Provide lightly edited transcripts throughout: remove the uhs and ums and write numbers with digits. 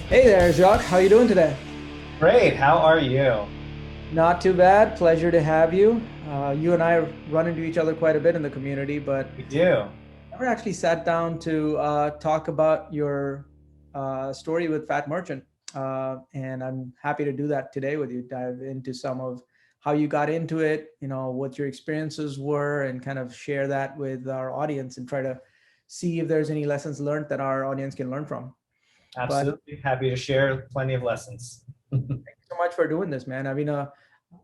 Hey there, Jacques. How you doing today? Great. How are you? Not too bad. Pleasure to have you. You and I run into each other quite a bit in the community, but We do. never actually sat down to talk about your story with Fat Merchant. And I'm happy to do that today with you. Dive into some of how you got into it, what your experiences were, and kind of share that with our audience and try to see if there's any lessons learned that our audience can learn from. But Absolutely happy to share plenty of lessons. so much for doing this, man.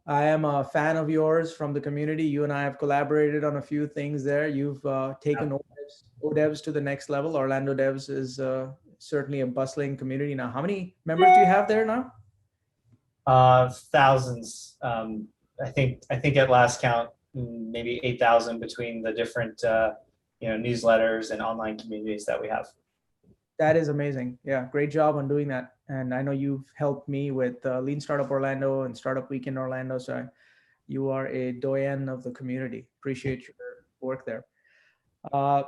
I am a fan of yours from the community. You and I have collaborated on a few things there. You've taken ODevs to the next level. Orlando Devs is certainly a bustling community now. How many members do you have there now? Thousands. I think at last count, maybe 8,000 between the different newsletters and online communities that we have. That is amazing. Yeah, great job on doing that. And I know you've helped me with Lean Startup Orlando and Startup Weekend Orlando. So you are a doyen of the community. Appreciate your work there.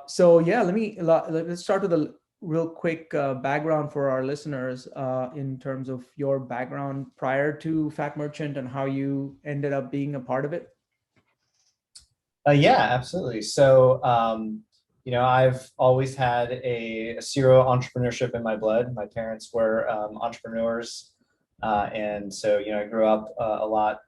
So yeah, let's start with a real quick background for our listeners in terms of your background prior to Fat Merchant and how you ended up being a part of it. Yeah, absolutely. So, I've always had a serial entrepreneurship in my blood. My parents were entrepreneurs. And so, I grew up a lot.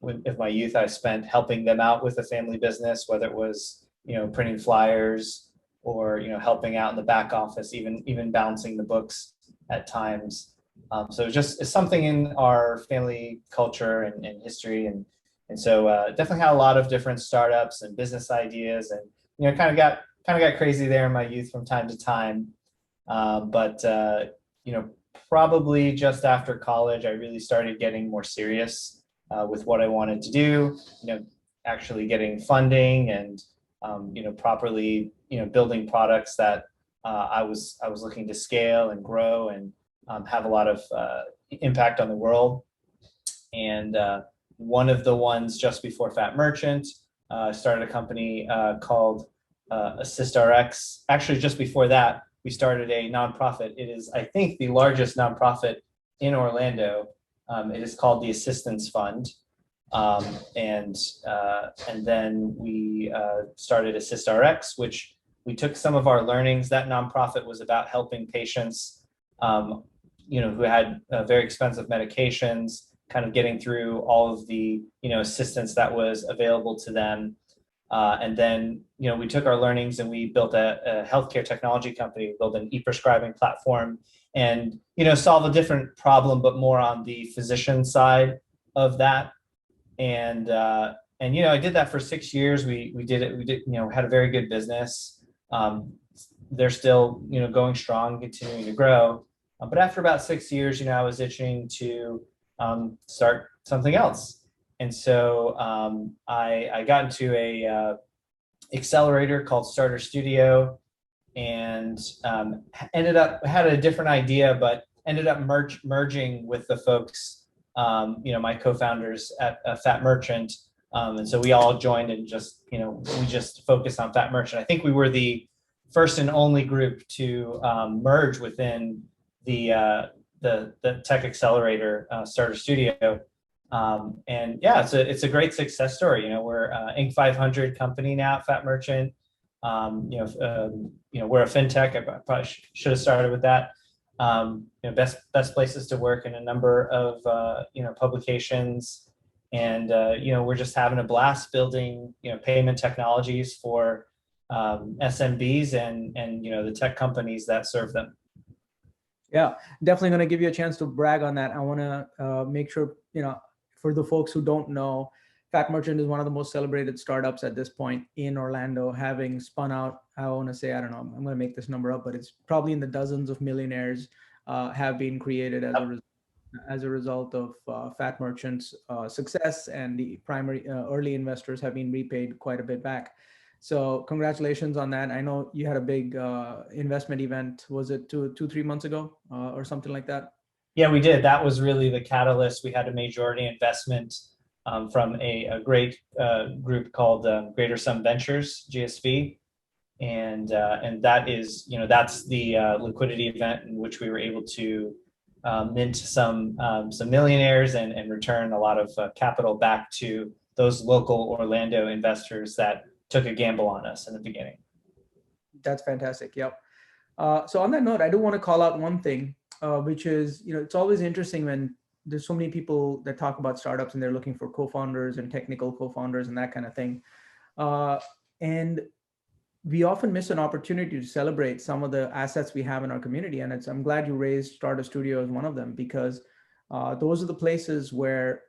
With my youth, I spent helping them out with the family business, whether it was, printing flyers or, helping out in the back office, even balancing the books at times. So it's something in our family culture and history. And so definitely had a lot of different startups and business ideas, and kind of got crazy there in my youth from time to time. But probably just after college, I really started getting more serious with what I wanted to do. Actually getting funding and properly building products that I was looking to scale and grow and have a lot of impact on the world. And one of the ones just before Fat Merchant, started a company called AssistRx. Actually, just before that, we started a nonprofit. It is, I think, the largest nonprofit in Orlando. It is called the Assistance Fund. Um, and and then we started AssistRx, which we took some of our learnings. That nonprofit was about helping patients, who had very expensive medications, kind of getting through all of the assistance that was available to them. And then we took our learnings and we built a healthcare technology company, built an e-prescribing platform, and solve a different problem, but more on the physician side of that. And I did that for 6 years. We did it. We did had a very good business. They're still going strong, continuing to grow. But after about 6 years, I was itching to start something else. And so I got into a accelerator called Starter Studio, and ended up had a different idea, but ended up merging with the folks, my co-founders at Fat Merchant. And so we all joined and we just focused on Fat Merchant. I think we were the first and only group to merge within the tech accelerator, Starter Studio. And yeah, it's a great success story. We're Inc. 500 company now at Fat Merchant. We're a fintech. I probably should have started with that. Best places to work in a number of publications, and we're just having a blast building payment technologies for SMBs and the tech companies that serve them. Yeah, definitely going to give you a chance to brag on that. I want to make sure, for the folks who don't know, Fat Merchant is one of the most celebrated startups at this point in Orlando, having spun out, I want to say, I don't know, I'm going to make this number up, but it's probably in the dozens of millionaires have been created as a result of Fat Merchant's success, and the primary early investors have been repaid quite a bit back. So congratulations on that. I know you had a big investment event. Was it 3 months ago or something like that? Yeah, we did. That was really the catalyst. We had a majority investment from a great group called Greater Sum Ventures, GSV. and that is, that's the liquidity event in which we were able to mint some millionaires and return a lot of capital back to those local Orlando investors that took a gamble on us in the beginning. That's fantastic. Yep. So on that note, I do want to call out one thing, which is, it's always interesting when there's so many people that talk about startups and they're looking for co-founders and technical co-founders and that kind of thing. And we often miss an opportunity to celebrate some of the assets we have in our community. And I'm glad you raised Startup Studio as one of them, because those are the places where,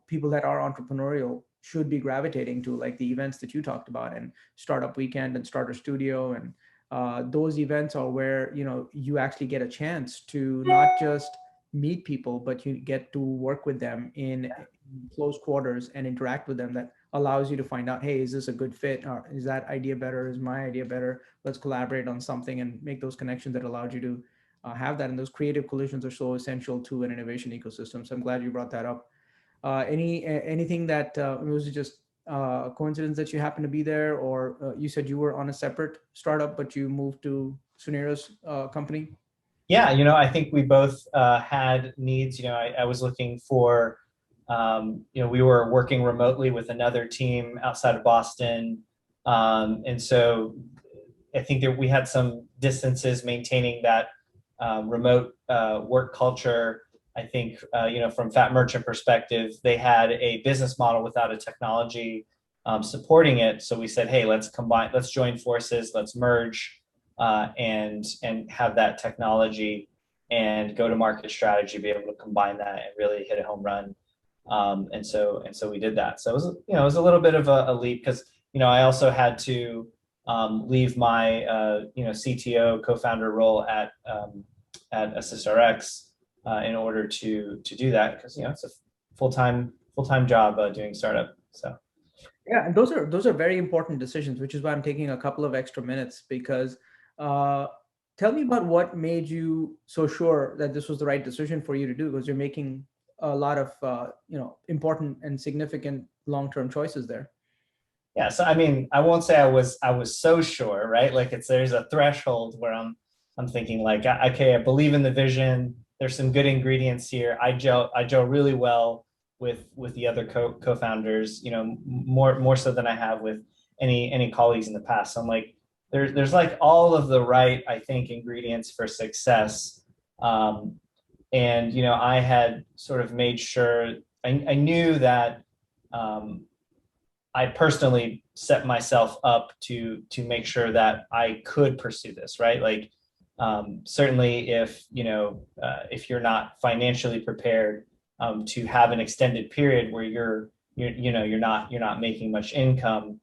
people that are entrepreneurial should be gravitating to, like the events that you talked about, and Startup Weekend and Starter Studio. And those events are where, you actually get a chance to not just meet people, but you get to work with them in close quarters and interact with them. That allows you to find out, hey, is this a good fit? Or is that idea better? Is my idea better? Let's collaborate on something and make those connections that allowed you to have that. And those creative collisions are so essential to an innovation ecosystem. So I'm glad you brought that up. Anything that was it just coincidence that you happened to be there, or you said you were on a separate startup, but you moved to Sunero's company? Yeah, I think we both had needs. I was looking for, we were working remotely with another team outside of Boston. And so I think that we had some distances maintaining that remote work culture. I think, from Fat Merchant perspective, they had a business model without a technology supporting it. So we said, hey, let's join forces, let's merge, and have that technology and go to market strategy, be able to combine that and really hit a home run. And so we did that. So it was a little bit of a leap, because, I also had to leave my, CTO co-founder role at AssistRx in order to do that, because, it's a full-time job doing startup. So. Yeah, and those are very important decisions, which is why I'm taking a couple of extra minutes, because tell me about what made you so sure that this was the right decision for you to do, because you're making a lot of important and significant long-term choices there. Yeah, so I mean, I won't say I was so sure, right? Like there's a threshold where I'm thinking like, okay, I believe in the vision. There's some good ingredients here. I gel really well with the other co-founders, more so than I have with any colleagues in the past. So I'm like, there's like all of the right, I think, ingredients for success. And, I had sort of made sure, I knew that I personally set myself up to make sure that I could pursue this, right? Like, certainly if you're not financially prepared to have an extended period where you're not making much income,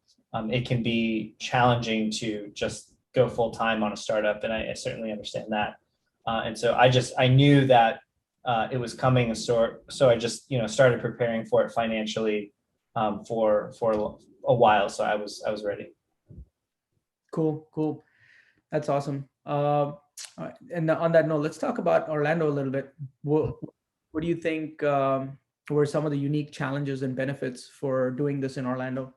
it can be challenging to just go full time on a startup, and I certainly understand that. And so I knew that it was coming, so I just started preparing for it financially for a while. So I was ready. Cool. That's awesome. And on that note, let's talk about Orlando a little bit. What do you think were some of the unique challenges and benefits for doing this in Orlando?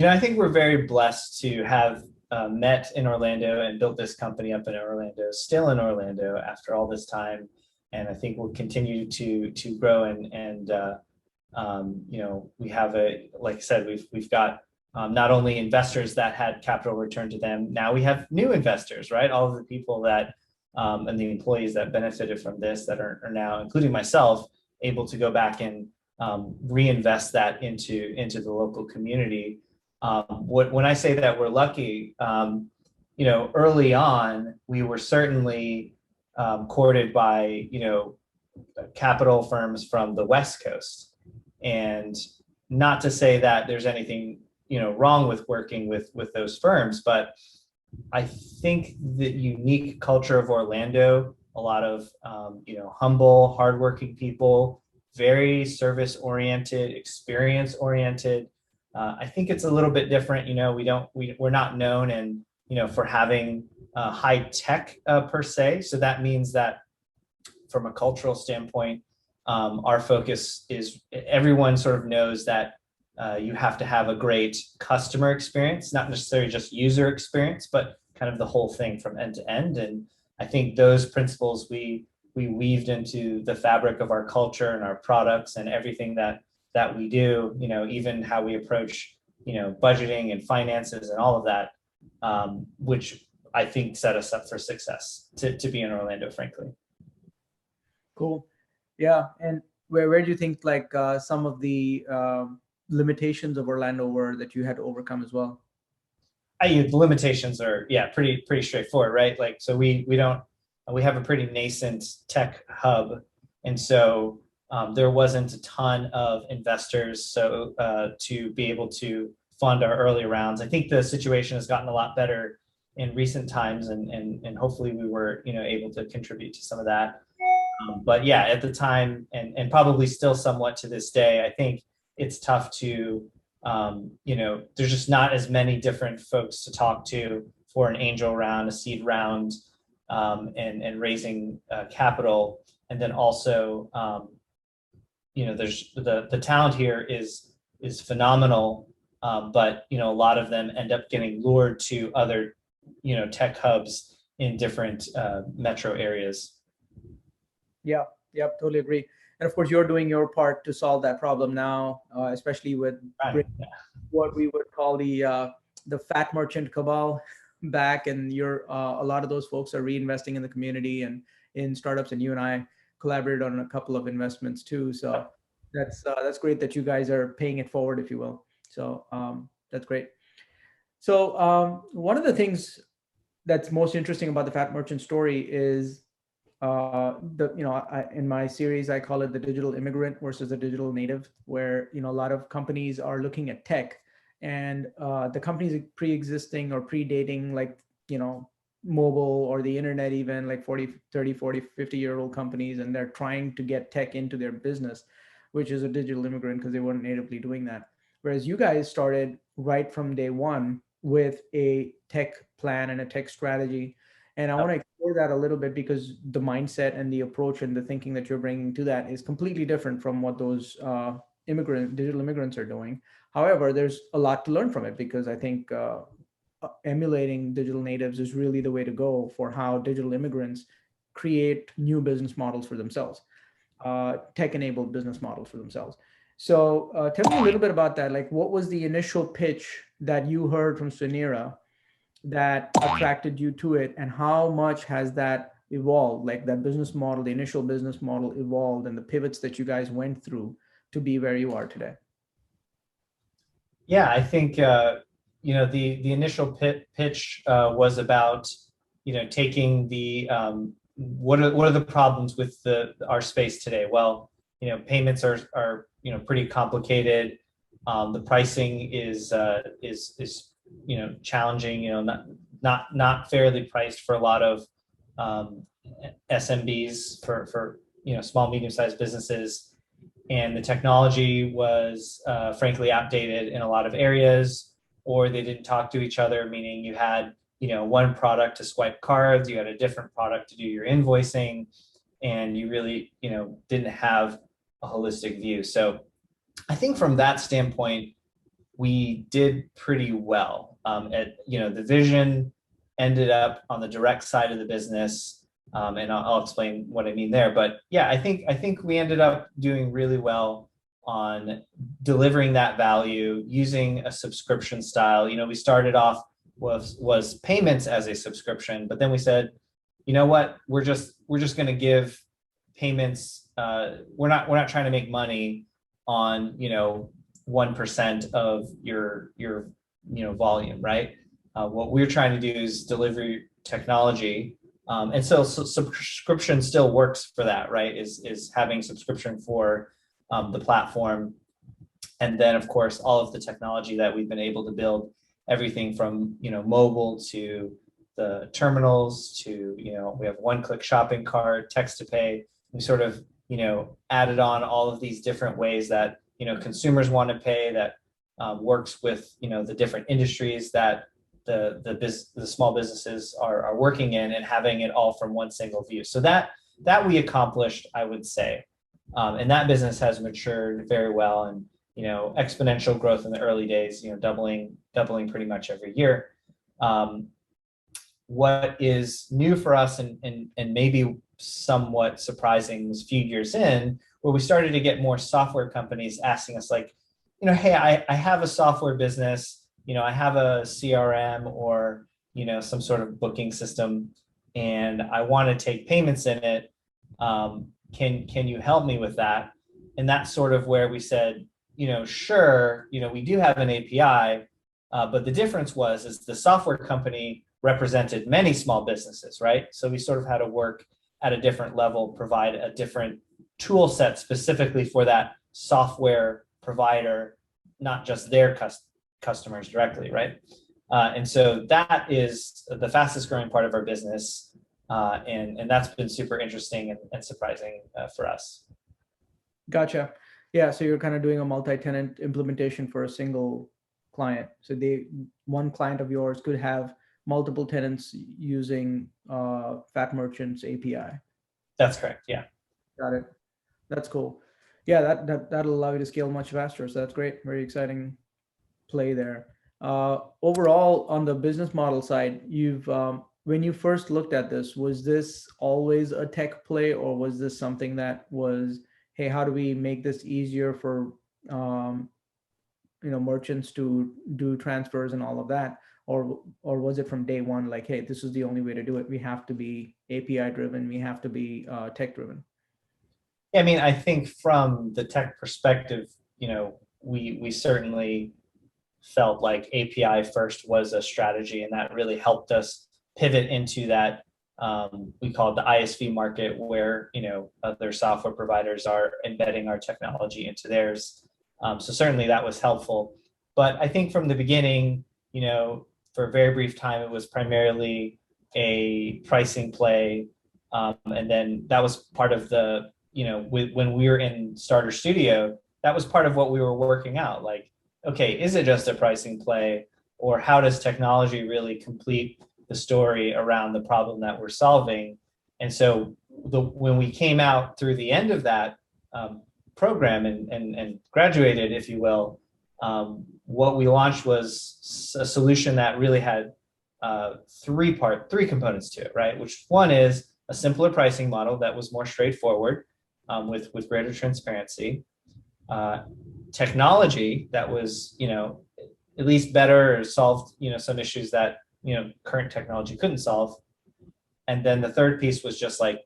I think we're very blessed to have met in Orlando and built this company up in Orlando, still in Orlando after all this time. And I think we'll continue to grow and we have like I said, we've got not only investors that had capital returned to them, now we have new investors, right? All of the people that and the employees that benefited from this that are now, including myself, able to go back and reinvest that into the local community. When I say that we're lucky, early on, we were certainly courted by, capital firms from the West Coast. And not to say that there's anything, wrong with working with those firms, but I think the unique culture of Orlando, a lot of, humble, hardworking people, very service oriented, experience oriented. I think it's a little bit different. We're not known for having high tech per se. So that means that from a cultural standpoint, our focus is everyone sort of knows that you have to have a great customer experience, not necessarily just user experience, but kind of the whole thing from end to end. And I think those principles we weaved into the fabric of our culture and our products and everything that we do, even how we approach, budgeting and finances and all of that, which I think set us up for success to be in Orlando, frankly. Cool. Yeah. And where do you think like some of the limitations of Orlando were that you had to overcome as well? The limitations are, yeah, pretty straightforward, right? Like, so we have a pretty nascent tech hub, and so there wasn't a ton of investors so to be able to fund our early rounds. I think the situation has gotten a lot better in recent times, and hopefully we were able to contribute to some of that. But yeah, at the time, and probably still somewhat to this day, I think it's tough to there's just not as many different folks to talk to for an angel round, a seed round, and raising capital. And then also, there's the talent here is phenomenal, but a lot of them end up getting lured to other tech hubs in different metro areas. Yeah, totally agree. And of course, you're doing your part to solve that problem now, especially with what we would call the fat merchant cabal back, and you're a lot of those folks are reinvesting in the community and in startups, and you and I collaborated on a couple of investments too. So that's great that you guys are paying it forward, if you will. So that's great. So one of the things that's most interesting about the fat merchant story is in my series, I call it the digital immigrant versus the digital native, where, a lot of companies are looking at tech, and the companies pre-existing or predating, like, mobile or the internet, even like 30, 40, 50-year-old companies, and they're trying to get tech into their business, which is a digital immigrant because they weren't natively doing that. Whereas you guys started right from day one with a tech plan and a tech strategy. And I want to explore that a little bit, because the mindset and the approach and the thinking that you're bringing to that is completely different from what those digital immigrants are doing. However, there's a lot to learn from it, because I think emulating digital natives is really the way to go for how digital immigrants create new business models for themselves, tech-enabled business models for themselves. So tell me a little bit about that. Like, what was the initial pitch that you heard from Sunira that attracted you to it, and how much has that evolved, like that business model, the initial business model evolved, and the pivots that you guys went through to be where you are today? Yeah, I think the initial pitch was about taking the what are the problems with our space today? Well, payments are pretty complicated. The pricing is challenging, not fairly priced for a lot of SMBs, for small, medium-sized businesses. And the technology was frankly outdated in a lot of areas, or they didn't talk to each other, meaning you had one product to swipe cards, you had a different product to do your invoicing, and you really didn't have a holistic view. So I think from that standpoint, we did pretty well. The vision ended up on the direct side of the business, and I'll explain what I mean there. But yeah, I think we ended up doing really well on delivering that value using a subscription style. We started off was payments as a subscription, but then we said, you know what, we're just going to give payments. We're not trying to make money on 1% of your volume, right? What we're trying to do is deliver technology, and so subscription still works for that, right? Is having subscription for the platform, and then of course all of the technology that we've been able to build, everything from mobile to the terminals to we have one-click shopping cart, text to pay. We sort of added on all of these different ways that consumers want to pay, that works with the different industries that the small businesses are working in, and having it all from one single view. So that we accomplished, I would say, and that business has matured very well. And exponential growth in the early days, doubling pretty much every year. What is new for us and maybe somewhat surprising was a few years in where we started to get more software companies asking us like, hey, I have a software business, I have a CRM or, some sort of booking system and I want to take payments in it. Can you help me with that? And that's sort of where we said, sure, we do have an API, but the difference is the software company represented many small businesses, right? So we sort of had to work at a different level, provide a different tool set specifically for that software provider, not just their customers directly, right? And so that is the fastest growing part of our business. And that's been super interesting and surprising for us. Gotcha. Yeah, so you're kind of doing a multi-tenant implementation for a single client. So one client of yours could have multiple tenants using Fat Merchant's API. That's correct. Yeah. Got it. That's cool. Yeah, that'll allow you to scale much faster. So that's great. Very exciting play there. Overall, on the business model side, when you first looked at this, was this always a tech play, or was this something that was, hey, how do we make this easier for merchants to do transfers and all of that? Or was it from day one like, hey, this is the only way to do it? We have to be API driven. We have to be tech driven. I mean, I think from the tech perspective, we certainly felt like API first was a strategy, and that really helped us pivot into that we call it the ISV market, where other software providers are embedding our technology into theirs. So certainly that was helpful. But I think from the beginning, for a very brief time, it was primarily a pricing play, and then that was part of the when we were in Starter Studio, that was part of what we were working out. Like, okay, is it just a pricing play, or how does technology really complete the story around the problem that we're solving? And so when we came out through the end of that program and graduated, if you will, what we launched was a solution that really had three components to it, right? Which one is a simpler pricing model that was more straightforward with greater transparency, technology that was at least better or solved some issues that current technology couldn't solve, and then the third piece was just like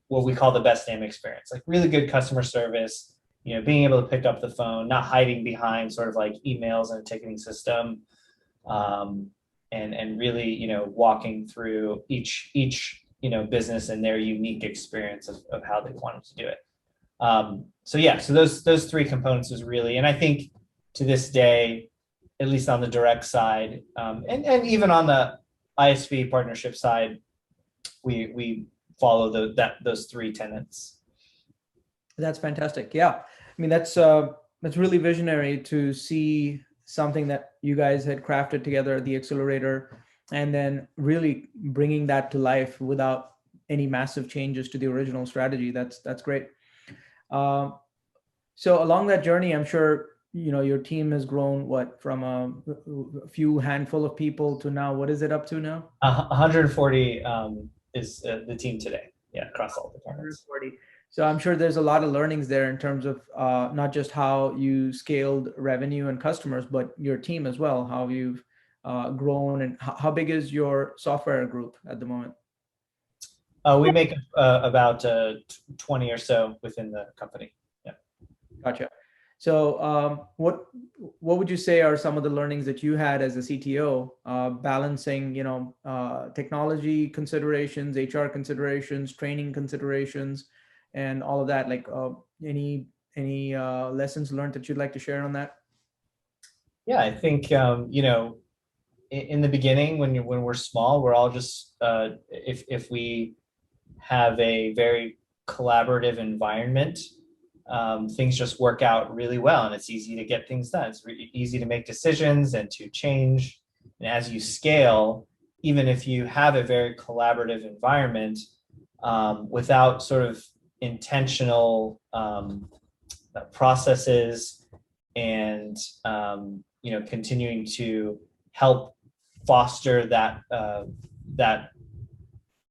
what we call the best name experience, like really good customer service, being able to pick up the phone, not hiding behind sort of like emails and a ticketing system, and really walking through each business and their unique experience of how they wanted to do it. So those three components was really, and I think to this day, at least on the direct side, and even on the ISV partnership side, we follow those three tenets. That's fantastic. Yeah, I mean that's really visionary to see something that you guys had crafted together at the accelerator, and then really bringing that to life without any massive changes to the original strategy. That's great. So along that journey, I'm sure your team has grown from a few handful of people to now, what is it up to now? 140 is the team today. Yeah, across all departments. 140. So I'm sure there's a lot of learnings there in terms of not just how you scaled revenue and customers, but your team as well, how you've grown, and how big is your software group at the moment? We make about 20 or so within the company. Yeah. Gotcha. So what would you say are some of the learnings that you had as a CTO, balancing, technology considerations, HR considerations, training considerations, and all of that? Like any lessons learned that you'd like to share on that? Yeah, I think, in the beginning, when we're small, we're all just, if we have a very collaborative environment, things just work out really well, and it's easy to get things done. It's really easy to make decisions and to change. And as you scale, even if you have a very collaborative environment, without sort of intentional processes and continuing to help foster that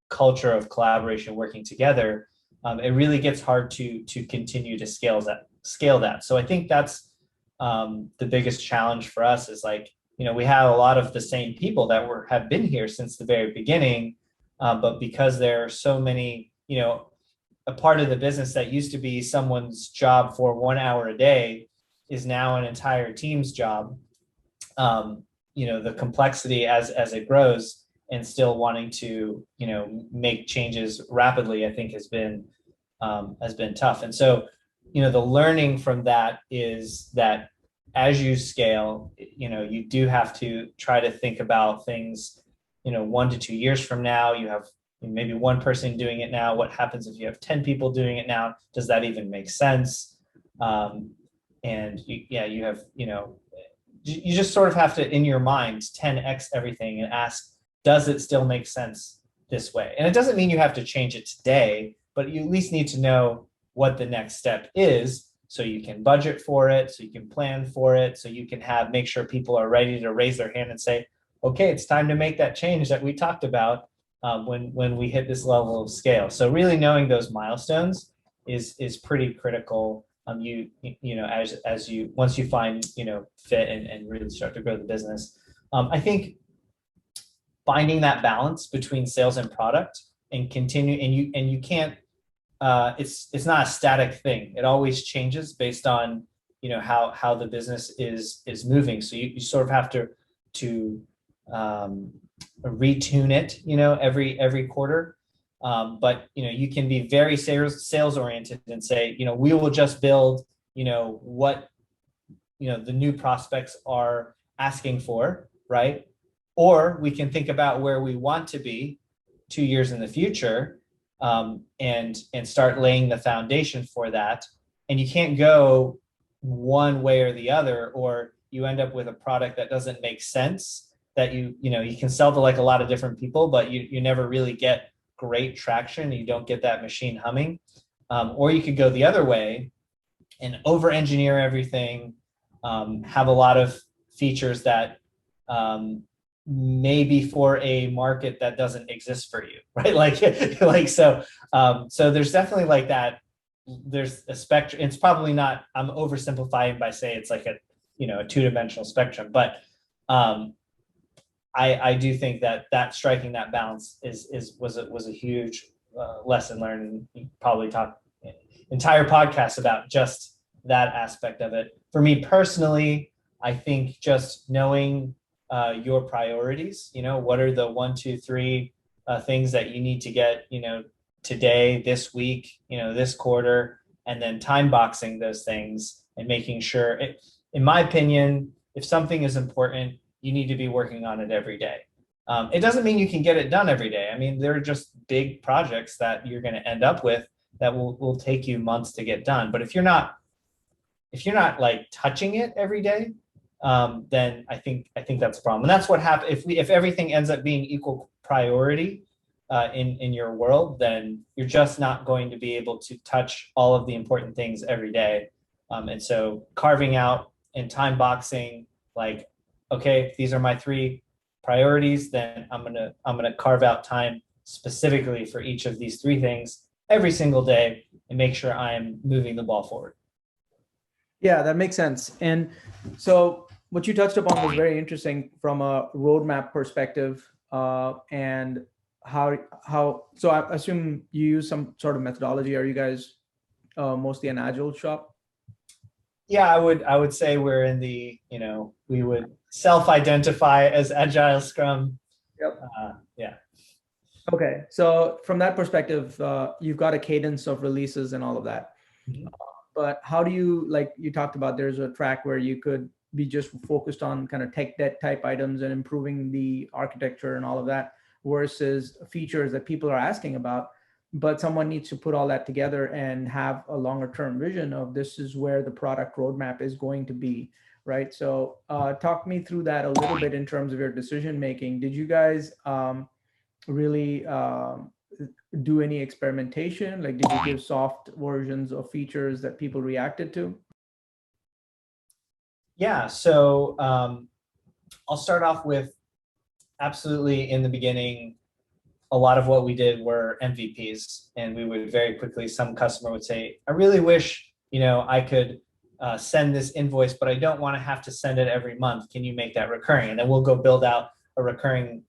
culture of collaboration, working together, it really gets hard to continue to scale that. So I think that's the biggest challenge for us is like, we have a lot of the same people that have been here since the very beginning, but because there are so many, a part of the business that used to be someone's job for 1 hour a day is now an entire team's job. The complexity as it grows and still wanting to, make changes rapidly, I think has been tough. And so, the learning from that is that as you scale, you do have to try to think about things, 1 to 2 years from now. You have maybe one person doing it now. What happens if you have 10 people doing it now? Does that even make sense? And you have, you just sort of have to, in your mind, 10x everything and ask, does it still make sense this way? And it doesn't mean you have to change it today, but you at least need to know what the next step is so you can budget for it, so you can plan for it, so you can make sure people are ready to raise their hand and say, okay, it's time to make that change that we talked about when we hit this level of scale. So really knowing those milestones is pretty critical. As you once you find fit and really start to grow the business. I think finding that balance between sales and product and continue, and you can't. It's not a static thing. It always changes based on how the business is moving. So you sort of have to retune it every quarter. But you can be very sales oriented and say we will just build what the new prospects are asking for, right? Or we can think about where we want to be 2 years in the future, and start laying the foundation for that. And you can't go one way or the other, or you end up with a product that doesn't make sense, that you can sell to like a lot of different people, but you never really get great traction. You don't get that machine humming. Or you could go the other way and over engineer everything, have a lot of features that maybe for a market that doesn't exist for you, right? So there's definitely like that. There's a spectrum. It's probably not, I'm oversimplifying by saying it's like a 2-dimensional spectrum, but I do think that striking that balance was a huge lesson learned. You probably talk entire podcast about just that aspect of it. For me personally, I think just knowing your priorities, what are the 1, 2, 3 things that you need to get, today, this week, this quarter, and then time boxing those things and making sure in my opinion, if something is important, you need to be working on it every day. It doesn't mean you can get it done every day. I mean, there are just big projects that you're going to end up with that will take you months to get done. But if you're not like touching it every day, then I think that's a problem. And that's what happens if everything ends up being equal priority in your world, then you're just not going to be able to touch all of the important things every day. And so carving out and time boxing, like, okay, these are my 3 priorities, then I'm gonna carve out time specifically for each of these 3 things every single day and make sure I'm moving the ball forward. Yeah, that makes sense. And so what you touched upon was very interesting from a roadmap perspective, and how. So I assume you use some sort of methodology. Are you guys mostly an agile shop? Yeah, I would say we're in the we would self-identify as Agile Scrum. Yep. Yeah. Okay, so from that perspective, you've got a cadence of releases and all of that. Mm-hmm. But how do you, like you talked about, there's a track where you could be just focused on kind of tech debt type items and improving the architecture and all of that, versus features that people are asking about, but someone needs to put all that together and have a longer term vision of this is where the product roadmap is going to be, right? So talk me through that a little bit in terms of your decision making. Did you guys really do any experimentation? Like, did you give soft versions of features that people reacted to? Yeah, so I'll start off with absolutely in the beginning, a lot of what we did were MVPs, and we would very quickly, some customer would say, I really wish, I could send this invoice, but I don't want to have to send it every month. Can you make that recurring? And then we'll go build out a recurring,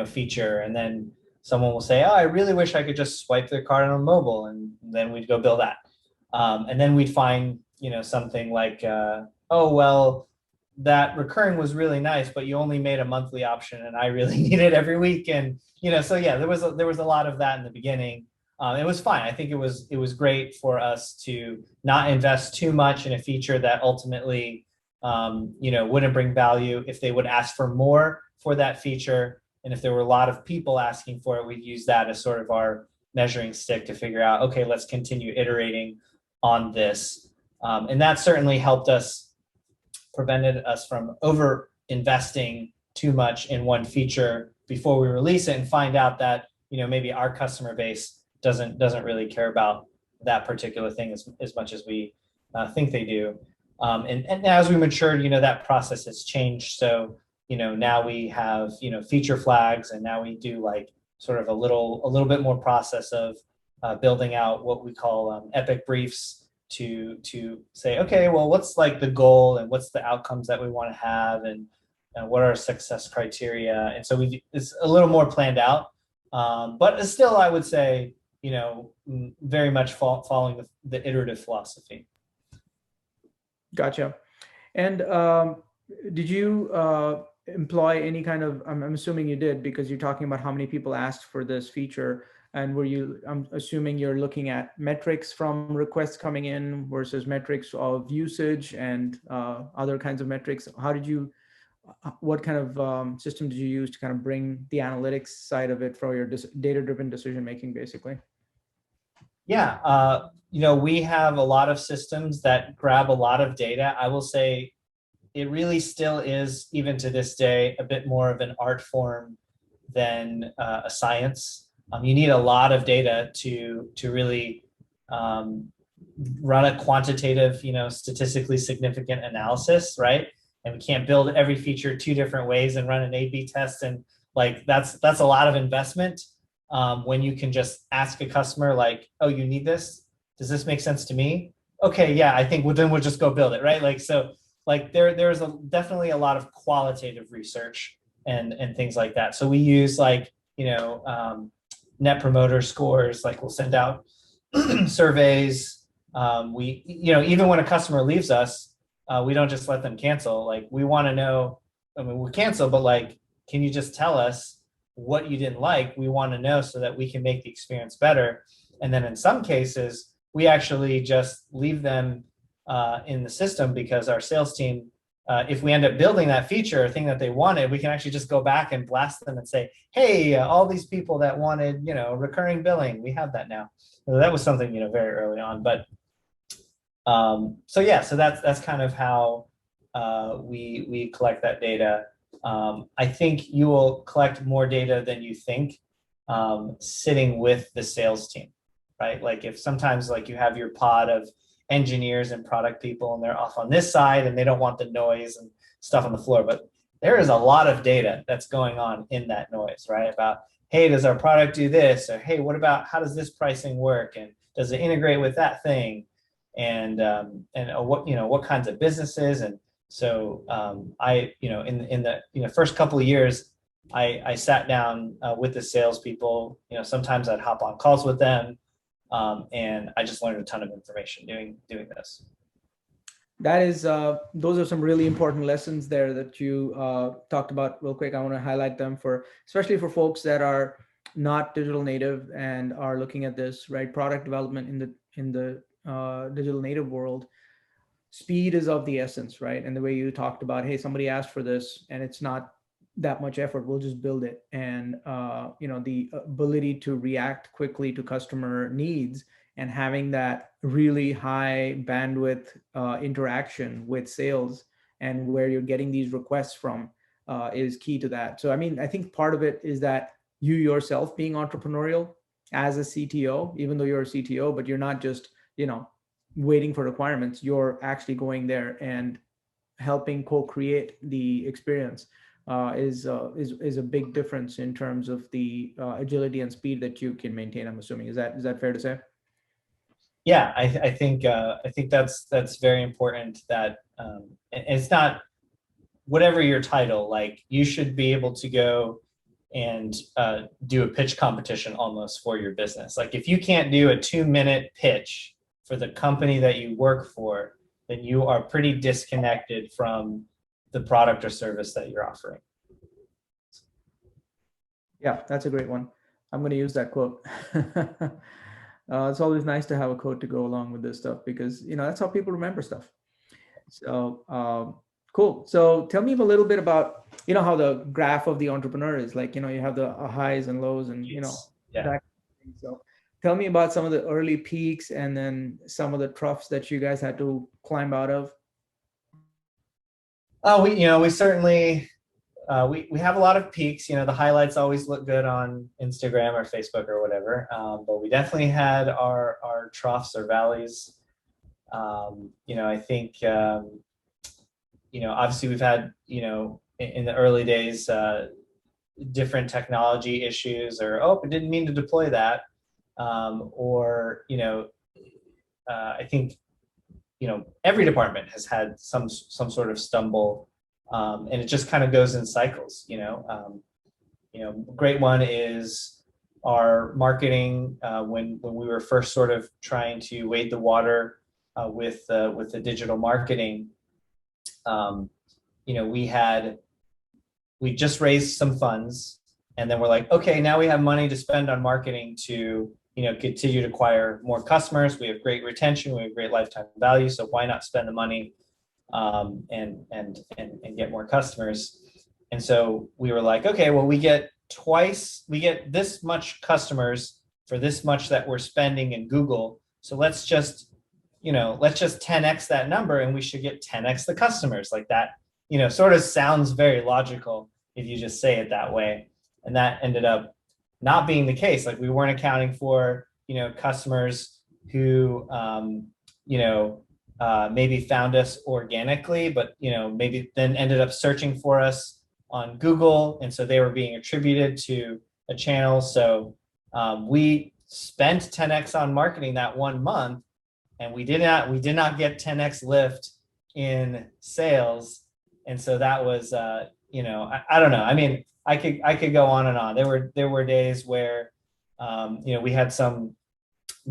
feature. And then someone will say, oh, I really wish I could just swipe their card on mobile. And then we'd go build that. And then we'd find, something like, oh, well, that recurring was really nice, but you only made a monthly option and I really need it every week. And, so yeah, there was a lot of that in the beginning. It was fine. I think it was great for us to not invest too much in a feature that ultimately, wouldn't bring value. If they would ask for more for that feature, and if there were a lot of people asking for it, we'd use that as sort of our measuring stick to figure out, okay, let's continue iterating on this. And that certainly helped us, prevented us from over investing too much in one feature before we release it and find out that, maybe our customer base doesn't really care about that particular thing as much as we think they do. And as we matured, that process has changed. So, now we have, feature flags, and now we do like sort of a little bit more process of building out what we call epic briefs to say, okay, well, what's like the goal and what's the outcomes that we want to have, and what are our success criteria. And so it's a little more planned out, but still, I would say, very much following the iterative philosophy. Gotcha. And did you employ any kind of, I'm assuming you did, because you're talking about how many people asked for this feature. And I'm assuming you're looking at metrics from requests coming in versus metrics of usage and other kinds of metrics. What kind of system did you use to kind of bring the analytics side of it for your data-driven decision-making, basically? Yeah, we have a lot of systems that grab a lot of data. I will say it really still is, even to this day, a bit more of an art form than a science. You need a lot of data to really run a quantitative, statistically significant analysis, right? And we can't build every feature two different ways and run an A/B test, and like that's a lot of investment. When you can just ask a customer like, oh, you need this? Does this make sense to me? Okay, yeah, I think then we'll just go build it, right? Like, so like there's definitely a lot of qualitative research and things like that. So we use like, net promoter scores, like we'll send out surveys. We, even when a customer leaves us, we don't just let them cancel. Like we want to know, we'll cancel, but like, can you just tell us what you didn't like? We want to know so that we can make the experience better. And then in some cases, we actually just leave them in the system, because our sales team, if we end up building that feature or thing that they wanted, we can actually just go back and blast them and say, hey, all these people that wanted, recurring billing, we have that now. So that was something, very early on. But so yeah, so that's kind of how we collect that data. I think you will collect more data than you think sitting with the sales team, right? Like if sometimes like you have your pod of engineers and product people and they're off on this side and they don't want the noise and stuff on the floor, but there is a lot of data that's going on in that noise, right? About, hey, does our product do this? Or hey, what about, how does this pricing work? And does it integrate with that thing? And what kinds of businesses? And so I, in the first couple of years, I sat down with the salespeople. Sometimes I'd hop on calls with them, and I just learned a ton of information doing this. That is, those are some really important lessons there that you talked about real quick. I want to highlight them especially for folks that are not digital native and are looking at this, right? Product development in the digital native world. Speed is of the essence, right? And the way you talked about, hey, somebody asked for this and it's not that much effort, we'll just build it. And the ability to react quickly to customer needs and having that really high bandwidth interaction with sales and where you're getting these requests from is key to that. So, I think part of it is that you yourself being entrepreneurial as a CTO, even though you're a CTO, but you're not just, waiting for requirements, you're actually going there and helping co-create the experience is a big difference in terms of the agility and speed that you can maintain. I'm assuming, is that fair to say? Yeah, I think that's very important. That and it's not whatever your title, like you should be able to go and do a pitch competition almost for your business. Like if you can't do a 2-minute pitch for the company that you work for, then you are pretty disconnected from the product or service that you're offering. Yeah, that's a great one. I'm going to use that quote. It's always nice to have a quote to go along with this stuff because that's how people remember stuff. So cool. So tell me a little bit about how the graph of the entrepreneur is like. You have the highs and lows, and Yes. that Yeah. kind of thing. So tell me about some of the early peaks and then some of the troughs that you guys had to climb out of. We certainly we have a lot of peaks. The highlights always look good on Instagram or Facebook or whatever. But we definitely had our troughs or valleys. I think obviously we've had in the early days different technology issues, or I didn't mean to deploy that, or I think every department has had some sort of stumble, and it just kind of goes in cycles. Great one is our marketing. When we were first sort of trying to wade the water with the digital marketing, we just raised some funds, and then we're like, okay, now we have money to spend on marketing to continue to acquire more customers. We have great retention, we have great lifetime value, so why not spend the money and get more customers? And so we were like, okay, well, we get this much customers for this much that we're spending in Google, so let's just 10x that number, and we should get 10x the customers. Like that sort of sounds very logical if you just say it that way. And that ended up not being the case. Like we weren't accounting for, customers who, maybe found us organically, but, maybe then ended up searching for us on Google. And so they were being attributed to a channel. So we spent 10x on marketing that 1 month, and we did not get 10x lift in sales. And so that was, I don't know. I mean, I could go on and on. There were days where, we had some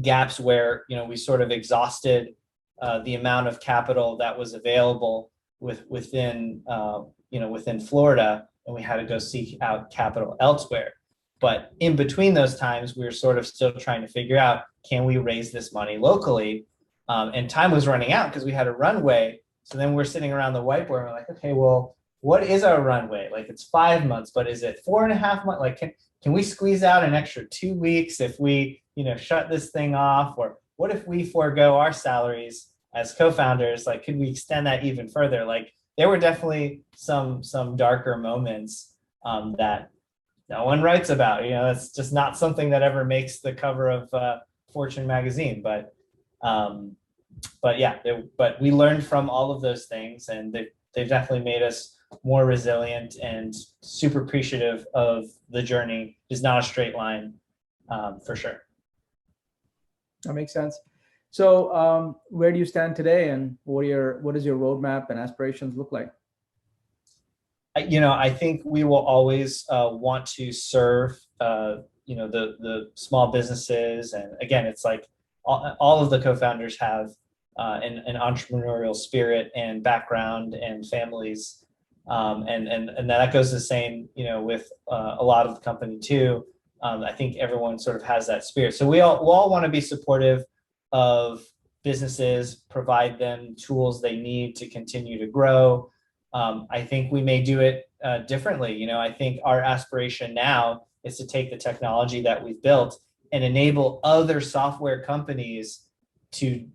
gaps where, we sort of exhausted the amount of capital that was available within Florida, and we had to go seek out capital elsewhere. But in between those times, we were sort of still trying to figure out, can we raise this money locally? And time was running out because we had a runway. So then we're sitting around the whiteboard and we're like, okay, well, what is our runway? Like it's 5 months, but is it 4.5 months? Like, can we squeeze out an extra 2 weeks if we, shut this thing off? Or what if we forego our salaries as co-founders? Like, could we extend that even further? Like, there were definitely some darker moments that no one writes about. It's just not something that ever makes the cover of Fortune magazine. But yeah, but we learned from all of those things, and they've definitely made us more resilient and super appreciative of the journey. It's not a straight line, for sure. That makes sense. So where do you stand today, and what does your roadmap and aspirations look like? I think we will always want to serve the small businesses. And again, it's like all of the co-founders have an entrepreneurial spirit and background and families, and that goes the same with a lot of the company too. I think everyone sort of has that spirit, so we'll all want to be supportive of businesses, provide them tools they need to continue to grow. I think we may do it differently. I think our aspiration now is to take the technology that we've built and enable other software companies to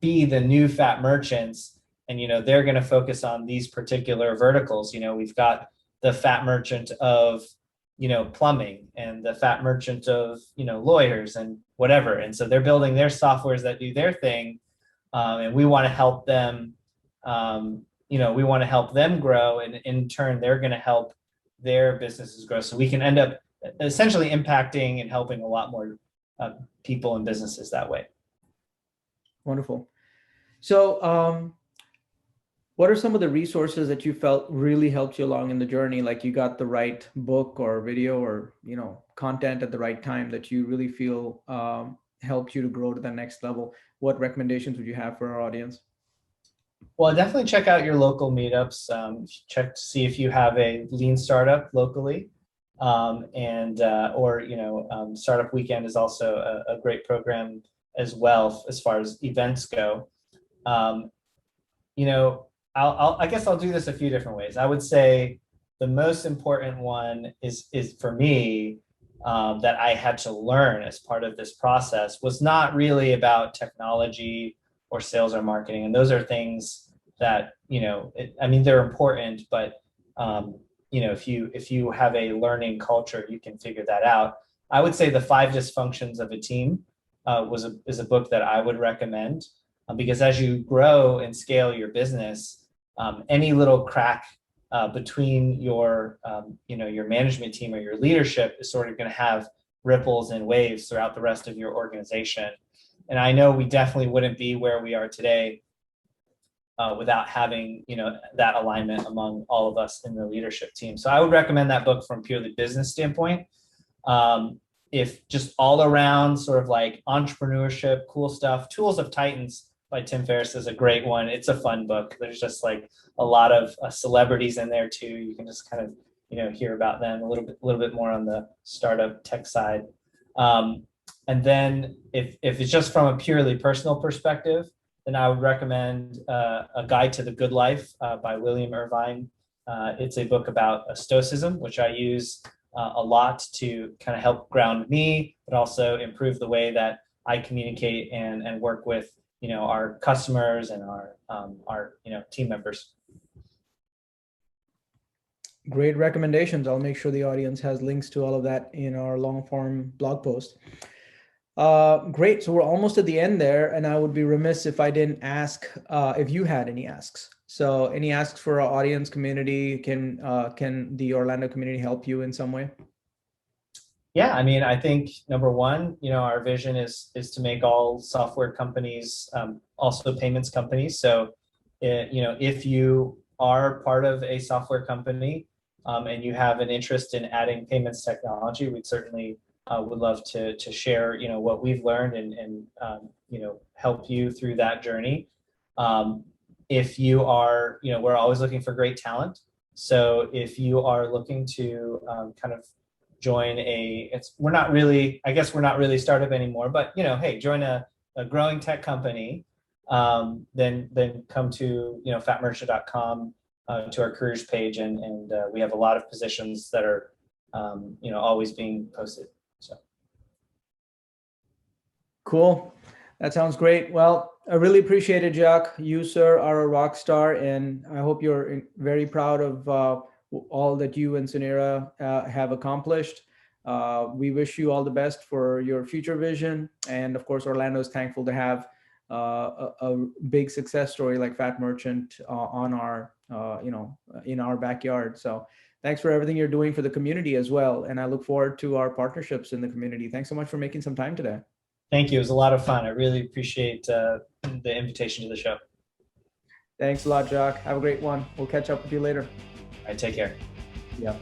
be the new fat merchants. And, they're going to focus on these particular verticals. We've got the fat merchant of, plumbing, and the fat merchant of, lawyers and whatever. And so they're building their softwares that do their thing. And we want to help them, we want to help them grow, and in turn, they're going to help their businesses grow. So we can end up essentially impacting and helping a lot more people and businesses that way. Wonderful. So, what are some of the resources that you felt really helped you along in the journey? Like you got the right book or video or, content at the right time that you really feel helped you to grow to the next level? What recommendations would you have for our audience? Well, definitely check out your local meetups. Check to see if you have a lean startup locally. Startup Weekend is also a great program as well as far as events go. I guess I'll do this a few different ways. I would say the most important one is for me that I had to learn as part of this process was not really about technology or sales or marketing. And those are things that, they're important, but if you have a learning culture, you can figure that out. I would say The 5 Dysfunctions of a Team is a book that I would recommend because as you grow and scale your business, any little crack between your management team or your leadership is sort of going to have ripples and waves throughout the rest of your organization. And I know we definitely wouldn't be where we are today without having that alignment among all of us in the leadership team. So I would recommend that book from purely business standpoint. If just all around sort of like entrepreneurship, cool stuff, Tools of Titans by Tim Ferriss is a great one. It's a fun book. There's just like a lot of celebrities in there too. You can just kind of hear about them a little bit more on the startup tech side. And then if it's just from a purely personal perspective, then I would recommend A Guide to the Good Life by William Irvine. It's a book about Stoicism, which I use a lot to kind of help ground me, but also improve the way that I communicate and work with our customers and our team members. Great recommendations. I'll make sure the audience has links to all of that in our long form blog post. Great. So we're almost at the end there, and I would be remiss if I didn't ask if you had any asks. So any asks for our audience community? Can the Orlando community help you in some way? Yeah, I think number one, our vision is to make all software companies also payments companies. So, if you are part of a software company and you have an interest in adding payments technology, we'd certainly would love to share, what we've learned and help you through that journey. If you are, we're always looking for great talent. So if you are looking to kind of join we're not really startup anymore, but hey, join a growing tech company, then come to fatmerchant.com to our careers page, and we have a lot of positions that are always being posted. So cool. That sounds great. Well, I really appreciate it, Jacques. You, sir, are a rock star, and I hope you're very proud of all that you and Sunera have accomplished. We wish you all the best for your future vision. And of course, Orlando is thankful to have a big success story like Fat Merchant on our, in our backyard. So thanks for everything you're doing for the community as well. And I look forward to our partnerships in the community. Thanks so much for making some time today. Thank you. It was a lot of fun. I really appreciate the invitation to the show. Thanks a lot, Jacques. Have a great one. We'll catch up with you later. All right, take care. Yeah.